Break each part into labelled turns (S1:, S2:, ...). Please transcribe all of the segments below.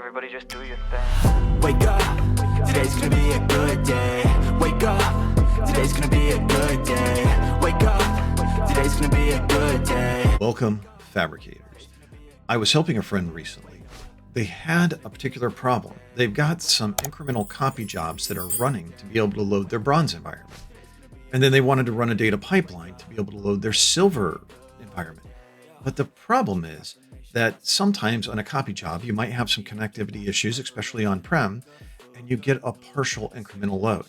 S1: everybody just do your thing.
S2: Wake up, today's gonna be a good day. Wake up, today's gonna be a good day. Wake up, today's gonna be a good day.
S3: Welcome, fabricators. I was helping a friend recently. They had a particular problem. They've got some incremental copy jobs that are running to be able to load their bronze environment. And then they wanted to run a data pipeline to be able to load their silver environment. But the problem is that sometimes on a copy job, you might have some connectivity issues, especially on-prem, and you get a partial incremental load.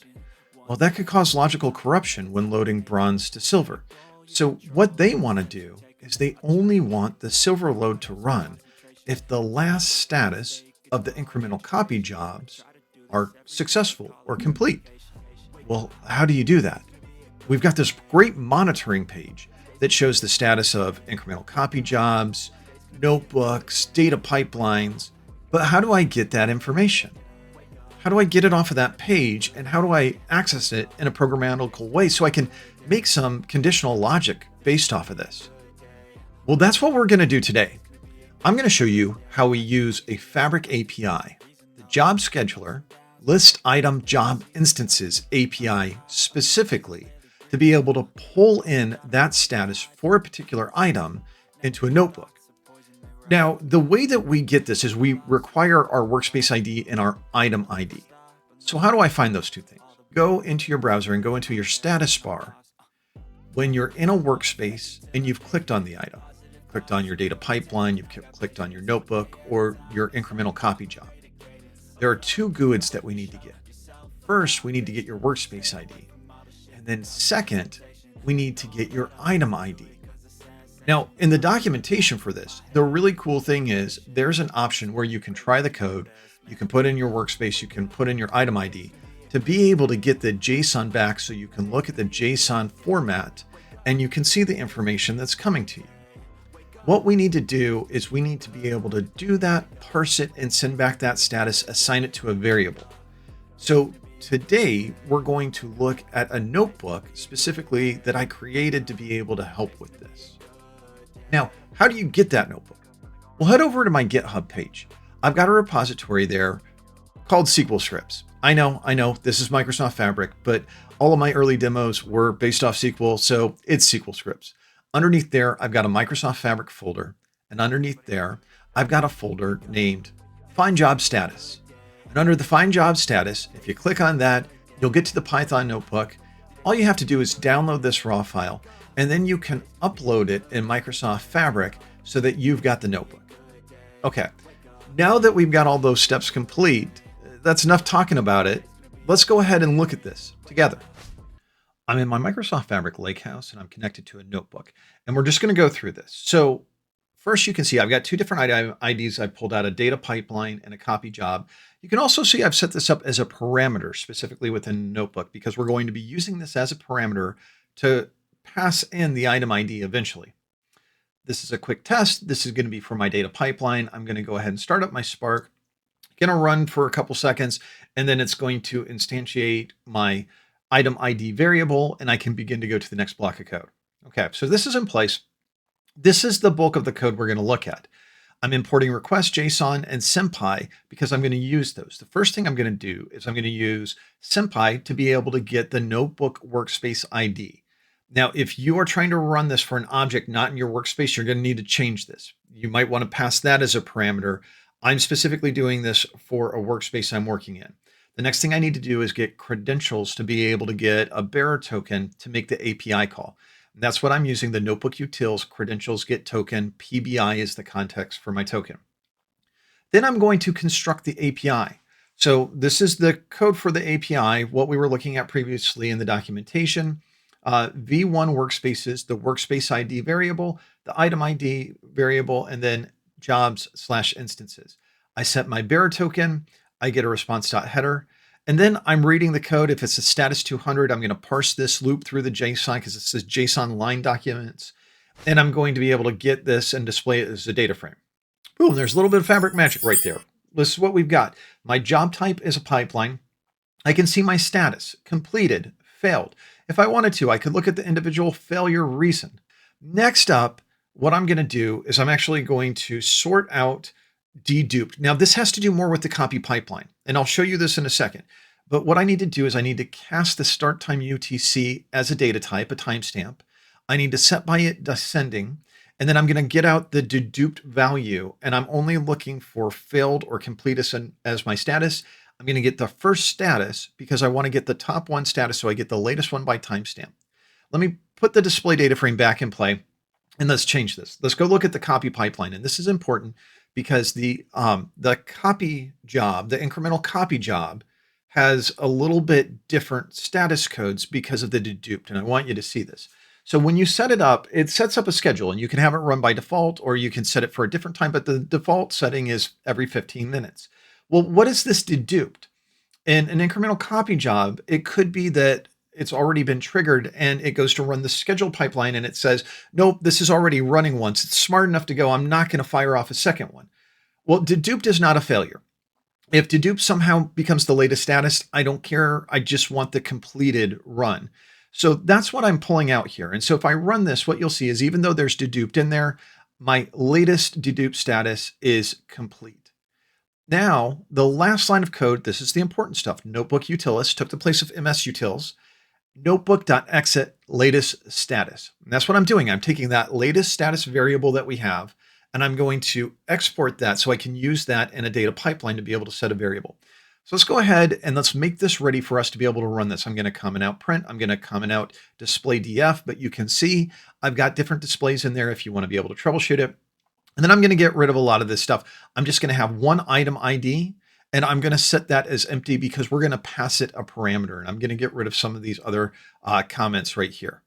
S3: Well, that could cause logical corruption when loading bronze to silver. So what they want to do is they only want the silver load to run if the last status of the incremental copy jobs are successful or complete. Well, how do you do that? We've got this great monitoring page that shows the status of incremental copy jobs, notebooks, data pipelines, but how do I get that information? How do I get it off of that page, and how do I access it in a programmatical way so I can make some conditional logic based off of this? Well, that's what we're going to do today. I'm going to show you how we use a Fabric API, the job scheduler list item job instances API specifically, to be able to pull in that status for a particular item into a notebook. Now, the way that we get this is we require our workspace ID and our item ID. So how do I find those two things? Go into your browser and go into your status bar. When you're in a workspace and you've clicked on the item, clicked on your data pipeline, you've clicked on your notebook or your incremental copy job, there are two GUIDs that we need to get. First, we need to get your workspace ID. And then second, we need to get your item ID. Now, in the documentation for this, the really cool thing is there's an option where you can try the code, you can put in your workspace, you can put in your item ID to be able to get the JSON back so you can look at the JSON format and you can see the information that's coming to you. What we need to do is we need to be able to do that, parse it, and send back that status, assign it to a variable. So today, we're going to look at a notebook specifically that I created to be able to help with this. Now, how do you get that notebook? Well, head over to my GitHub page. I've got a repository there called SQL scripts. I know, this is Microsoft Fabric, but all of my early demos were based off SQL, so it's SQL scripts. Underneath there, I've got a Microsoft Fabric folder, and underneath there, I've got a folder named Find Job Status. And under the Find Job Status, if you click on that, you'll get to the Python notebook. All you have to do is download this raw file, and then you can upload it in Microsoft Fabric so that you've got the notebook. Okay, now that we've got all those steps complete, that's enough talking about it. Let's go ahead and look at this together. I'm in my Microsoft Fabric Lakehouse and I'm connected to a notebook, and we're just going to go through this. So first, you can see I've got two different IDs. I pulled out a data pipeline and a copy job. You can also see I've set this up as a parameter specifically within Notebook because we're going to be using this as a parameter to pass in the item ID eventually. This is a quick test. This is going to be for my data pipeline. I'm going to go ahead and start up my Spark. Going to run for a couple seconds, and then it's going to instantiate my item ID variable, and I can begin to go to the next block of code. Okay, so this is in place. This is the bulk of the code we're going to look at. I'm importing request JSON and SymPy because I'm going to use those. The first thing I'm going to do is I'm going to use SymPy to be able to get the notebook workspace ID. Now, if you are trying to run this for an object not in your workspace, you're going to need to change this. You might want to pass that as a parameter. I'm specifically doing this for a workspace I'm working in. The next thing I need to do is get credentials to be able to get a bearer token to make the API call. And that's what I'm using, the notebook utils credentials get token. PBI is the context for my token. Then I'm going to construct the API. So this is the code for the API, what we were looking at previously in the documentation. V1 workspaces, the workspace ID variable, the item ID variable, and then jobs/instances. I set my bearer token. I get a response.header. And then I'm reading the code. If it's a status 200, I'm going to parse this loop through the JSON because this is JSON line documents. And I'm going to be able to get this and display it as a data frame. Boom, there's a little bit of Fabric magic right there. This is what we've got. My job type is a pipeline. I can see my status, completed, failed. If I wanted to, I could look at the individual failure reason. Next up, what I'm going to do is I'm actually going to sort out deduped. Now, this has to do more with the copy pipeline, and I'll show you this in a second. But what I need to do is I need to cast the start time UTC as a data type, a timestamp. I need to set by it descending, and then I'm going to get out the deduped value, and I'm only looking for failed or complete as my status. I'm going to get the first status because I want to get the top one status, so I get the latest one by timestamp. Let me put the display data frame back in play, and let's change this. Let's go look at the copy pipeline, and this is important because the copy job, the incremental copy job, has a little bit different status codes because of the deduped, and I want you to see this. So when you set it up, it sets up a schedule, and you can have it run by default, or you can set it for a different time, but the default setting is every 15 minutes. Well, what is this deduped? In an incremental copy job, it could be that it's already been triggered and it goes to run the schedule pipeline and it says, nope, this is already running once. It's smart enough to go, I'm not going to fire off a second one. Well, deduped is not a failure. If dedupe somehow becomes the latest status, I don't care. I just want the completed run. So that's what I'm pulling out here. And so if I run this, what you'll see is even though there's deduped in there, my latest dedupe status is complete. Now, the last line of code, this is the important stuff. Notebook utilis took the place of ms utils. Notebook.exit latest status. And that's what I'm doing. I'm taking that latest status variable that we have, and I'm going to export that so I can use that in a data pipeline to be able to set a variable. So let's go ahead and let's make this ready for us to be able to run this. I'm going to comment out print. I'm going to comment out display df, but you can see I've got different displays in there if you want to be able to troubleshoot it. And then I'm going to get rid of a lot of this stuff. I'm just going to have one item ID, and I'm going to set that as empty because we're going to pass it a parameter. And I'm going to get rid of some of these other comments right here.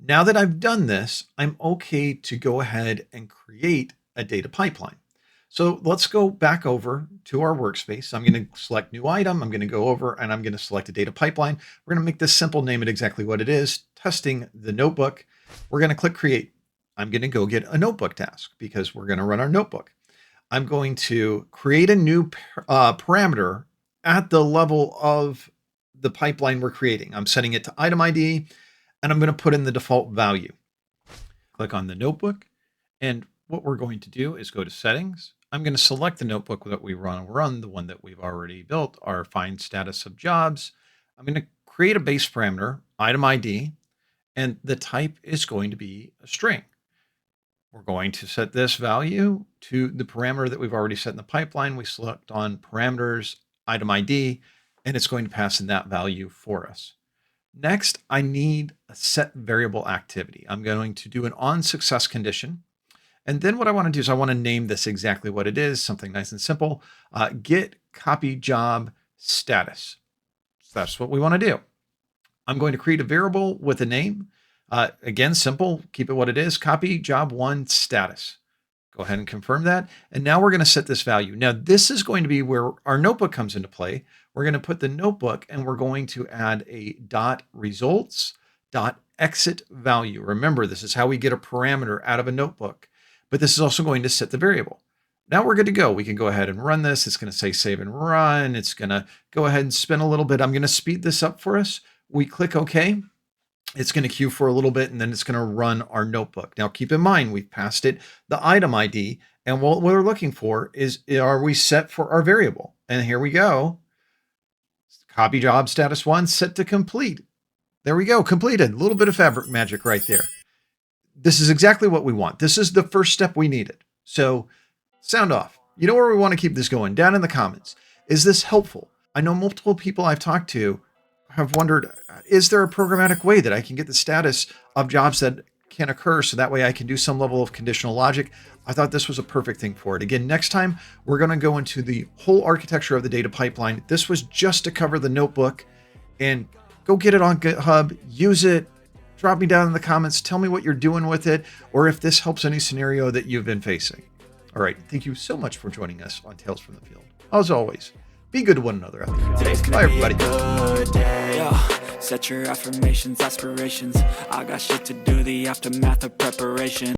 S3: Now that I've done this, I'm okay to go ahead and create a data pipeline. So let's go back over to our workspace. I'm going to select new item. I'm going to go over and I'm going to select a data pipeline. We're going to make this simple, name it exactly what it is, testing the notebook. We're going to click create. I'm going to go get a notebook task because we're going to run our notebook. I'm going to create a new parameter at the level of the pipeline we're creating. I'm setting it to item ID, and I'm going to put in the default value. Click on the notebook, and what we're going to do is go to settings. I'm going to select the notebook that we run, the one that we've already built, our find status of jobs. I'm going to create a base parameter, item ID, and the type is going to be a string. We're going to set this value to the parameter that we've already set in the pipeline. We select on parameters, item ID, and it's going to pass in that value for us. Next, I need a set variable activity. I'm going to do an on success condition. And then what I want to do is I want to name this exactly what it is, something nice and simple. Get copy job status. So that's what we want to do. I'm going to create a variable with a name. Again, simple, keep it what it is, copy job one status. Go ahead and confirm that. And now we're going to set this value. Now this is going to be where our notebook comes into play. We're going to put the notebook and we're going to add a .results.exit value. Remember, this is how we get a parameter out of a notebook, but this is also going to set the variable. Now we're good to go. We can go ahead and run this. It's going to say save and run. It's going to go ahead and spin a little bit. I'm going to speed this up for us. We click OK. It's going to queue for a little bit, and then it's going to run our notebook. Now, keep in mind, we've passed it the item ID, and what we're looking for is, are we set for our variable? And here we go. Copy job status one set to complete. There we go, completed. A little bit of fabric magic right there. This is exactly what we want. This is the first step we needed. So sound off. You know where we want to keep this going? Down in the comments. Is this helpful? I know multiple people I've talked to have wondered, is there a programmatic way that I can get the status of jobs that can occur so that way I can do some level of conditional logic? I thought this was a perfect thing for it. Again, next time we're going to go into the whole architecture of the data pipeline. This was just to cover the notebook, and go get it on GitHub, use it, drop me down in the comments, tell me what you're doing with it, or if this helps any scenario that you've been facing. All right, thank you so much for joining us on Tales from the Field. As always, be good to one another out there.
S2: Today's gonna
S3: Bye,
S2: be
S3: everybody.
S2: a good day. Set your affirmations, aspirations. I got shit to do, the aftermath of preparation.